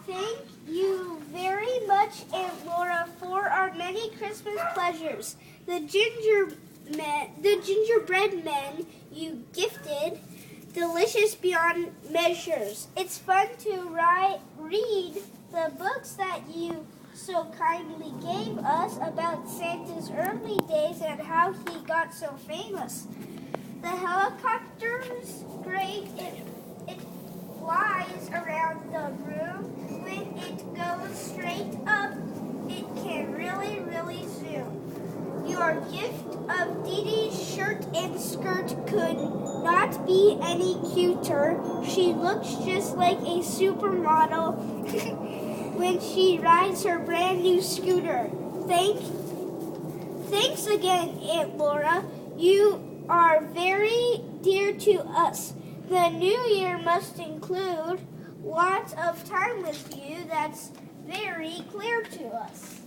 thank you very much, Aunt Laura, for our many Christmas pleasures. The gingerbread men you gifted, delicious beyond measures. It's fun to read the books that you so kindly gave us about Santa's early days and how he got so famous. The helicopter's great. It flies around the room. When it goes straight up, it can really, really zoom. Your gift of Dee Dee's shirt and skirt could not be any cuter. She looks just like a supermodel when she rides her brand new scooter. Thanks again, Aunt Laura. You are very dear to us. The new year must include lots of time with you. That's very clear to us.